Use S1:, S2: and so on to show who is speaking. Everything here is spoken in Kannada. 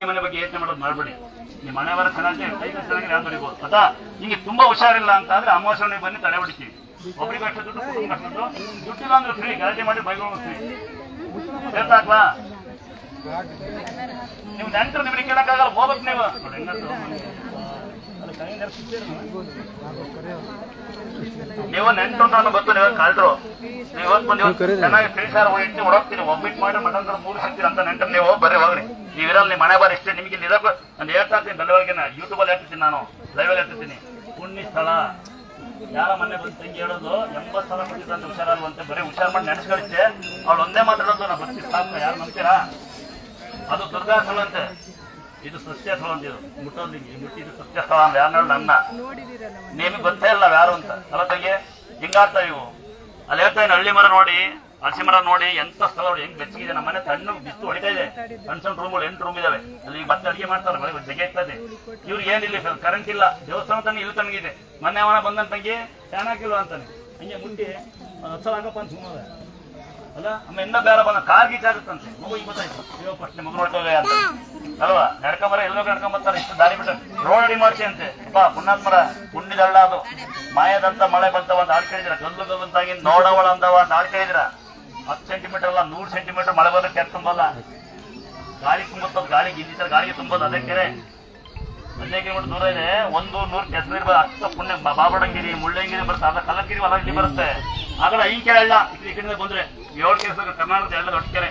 S1: ಮನೆ ಬಗ್ಗೆ ಯೋಚನೆ ಮಾಡೋದು ಮಾಡಬೇಡಿ. ನಿಮ್ಮ ಮನೆ ಬರ ಚೆನ್ನಾಗಿ ಯಾರು ಬರೀಬಹುದು ಆಯ್ತಾ. ನಿಮಗೆ ತುಂಬಾ ಹುಷಾರಿಲ್ಲ ಅಂತ ಆದ್ರೆ ಅಮಾವಾಸ್ಯೆ ಬನ್ನಿ ತಡೆ ಹೊಡಿತೀವಿ. ಒಬ್ಬರಿಗೆ ಅಷ್ಟು ದುಡ್ಡು ದುಡ್ಡಿಲ್ಲ ಅಂದ್ರೆ ಫ್ರೀ ಗಲಾಟೆ ಮಾಡಿ ಬೈಗಳು ಫ್ರೀ ಹೇಳ್ತಾಕ್ಲಾ. ನೀವು ನೆಂಟರು ನಿಮಗೆ ಕೇಳಕ್ಕಾಗಲ್ಲ, ಹೋಗ್ಬೇಕು ನೀವು. ನೀವು ನೆಂಟು ಅಂತ ಗೊತ್ತು, ನೀವು ಕಳ್ರು ನೀವು ಬಂದು ಚೆನ್ನಾಗಿ ತಿಳಿಸಾರ ಇಟ್ಟು ಹೊಡೋಗ್ತೀನಿ. ಒಬ್ಬಿಟ್ಟು ಮಾಡಿ ಮಟನ್ 3 ಸಿಗ್ತೀರ ಅಂತ ನೆಂಟರು ನೀವು ಬರ್ರಿ ಹೋಗ್ರಿ. ನೀವಿರಲ್ಲ, ನಿಮ್ಮ ಮನೆ ಬಾರಿ ಇಷ್ಟೇ. ನಿಮಗೆ ಇದಕ್ಕೂ ನಾನು ಹೇಳ್ತಾ ಇರ್ತೀನಿ, ಬೆಳವಣಿಗೆನ ಯೂಟ್ಯೂಬಲ್ಲಿ ಹೇಳ್ತಿರ್ತೀನಿ, ನಾನು ಲೈವಲ್ಲಿ ಹೇಳ್ತಿರ್ತೀನಿ. ಪುಣ್ಯ ಸ್ಥಳ ಯಾರ ಮನೆ ಬಂದು ತಂಗಿ ಹೇಳೋದು 80 ಸಲ ಬಂದಿದ್ದಂತೆ ಹುಷಾರಾಗುವಂತೆ ಬರೀ ಹುಷಾರ್ ಮಾಡಿ ನೆನೆಸ್ಕೊಳ್ಳುತ್ತೆ. ಅವಳು ಒಂದೇ ಮಾತಾಡೋದು, ನಾ ಬರ್ತಿ ಸಾಕು. ಯಾರು ನಂಬ್ತೀರಾ? ಅದು ದುರ್ಗಾ ಸ್ಥಳ ಅಂತೆ, ಇದು ಸತ್ಯ ಸ್ಥಳ ಅಂತ. ಇದು ಮುಟ್ಟೋದು ಮುಟ್ಟಿದ್ದು ಸತ್ಯ ಸ್ಥಳ ಅಂತ ಯಾರು ಹೇಳ ನನ್ನ ನಿಮಗೆ ಗೊತ್ತೇ ಇಲ್ಲ ಯಾರು ಅಂತ ಅಲ್ಲ ತಂಗಿ. ಹಿಂಗಾಗ್ತಾವ ಇವು. ಅಲ್ಲಿ ಹೇಳ್ತಾ ಹಳ್ಳಿ ಮರ ನೋಡಿ, ಹಸಿ ಮರ ನೋಡಿ, ಎಂತ ಸ್ಥಳ ನೋಡಿ ಹೆಂಗ್ ಬೆಚ್ಚಗಿದೆ. ನಮ್ಮ ಮನೆ ತಣ್ಣು ಬಿಸ್ತು ಹೊಡಿತಾ ಇದೆ. ಸಣ್ಣ ಸಣ್ಣ ರೂಮ್ಗಳು 8 ರೂಮ್ ಇದಾವೆ. ಅಲ್ಲಿ ಮತ್ತೆ ಅಡಿಗೆ ಮಾಡ್ತಾರೆ, ಬೆಳಗ್ಗೆ ಜಗೆ ಇರ್ತಾ ಇದೆ. ಇವ್ರಿಗೆ ಏನಿಲ್ಲ, ಕರೆಂಟ್ ಇಲ್ಲ. ದೇವಸ್ಥಾನ ತಾನೆ ಇಲ್ಲಿ ತನಗಿದೆ. ಮೊನ್ನೆ ಅವನ ಬಂದಂತ ತಂಗಿ ಫ್ಯಾನ್ ಹಾಕಿಲ್ವ ಅಂತಾನೆ. ಹಂಗೆ ಮುಟ್ಟಿ ಹಸಲ ಹಾಕಪ್ಪ ಅಂತ ಸುಮ್ಮನೆ ಅಲ್ಲ. ಅಮ್ಮ ಇನ್ನ ಬೇರೆ ಬಂದ ಕಾರ್ ಗೀಚಾಗುತ್ತಂತೆ. ಮಗು ಈಗ ಗೊತ್ತಾಯ್ತು, ಇವಾಗ ಫಸ್ಟ್ ಮಗು ನೋಡ್ತೇವೆ ಅಂತ ಅಲ್ವಾ. ನಡ್ಕೊಂಬರ ಎಲ್ಲೋ ನಡ್ಕೊಂಬರ್ತಾರೆ. ಇಷ್ಟು ದಾರಿ ಬಿಟ್ಟು ರೋಡ್ ರೆಡಿ ಮಾಡ್ತೀವಿ ಅಂತೆ. ಅಪ್ಪ ಪುಣ್ಯಾತ್ಮರ ಪುಣ್ಯದಳ್ಳ ಅದು. ಮಾಯದಂತ ಮಳೆ ಬಂತವ ಅಂತ ಹಾಡು ಕೇಳಿದಿರ. ಗಲ್ಲು ಗಲ್ಲಂತಾಗಿ ನೋಡವಳ ಅಂದವ ಅಂತ ಹಾಡು ಕೇಳಿದಿರ. 10 ಸೆಂಟಿಮೀಟರ್ ಅಲ್ಲ 100 ಸೆಂಟಿಮೀಟರ್ ಮಳೆ ಬಂದ್ರೆ ಕೆರೆ ತುಂಬಲ್ಲ. ಗಾಳಿ ತುಂಬುತ್ತದ, ಗಾಳಿಗೆ ಇಲ್ಲಿ ಗಾಳಿಗೆ ತುಂಬೋದು. ಅದೇ ಕೆರೆ 15 ಕಿಲೋಮೀಟರ್ ದೂರ ಇದೆ. 100 ಕೆಸರು ಇರ್ಬೋದು. ಅಷ್ಟು ಪುಣ್ಯ ಬಾಬಡಂಗಿರಿ ಮುಳ್ಳಂಗಿರಿ ಬರುತ್ತೆ. ಅದ ಕಲ್ಲಂಗಿರಿ ಹೊಲ ಇಲ್ಲಿ ಬರುತ್ತೆ. ಆಗಲ್ಲ ಈ ಕೆರೆ ಇಲ್ಲ. ಈ ಕಡೆ ಬಂದ್ರೆ 7 ಕೆರೆ ಕರ್ನಾಟಕದ ಎಲ್ಲ ದೊಡ್ಡ ಕೆರೆ.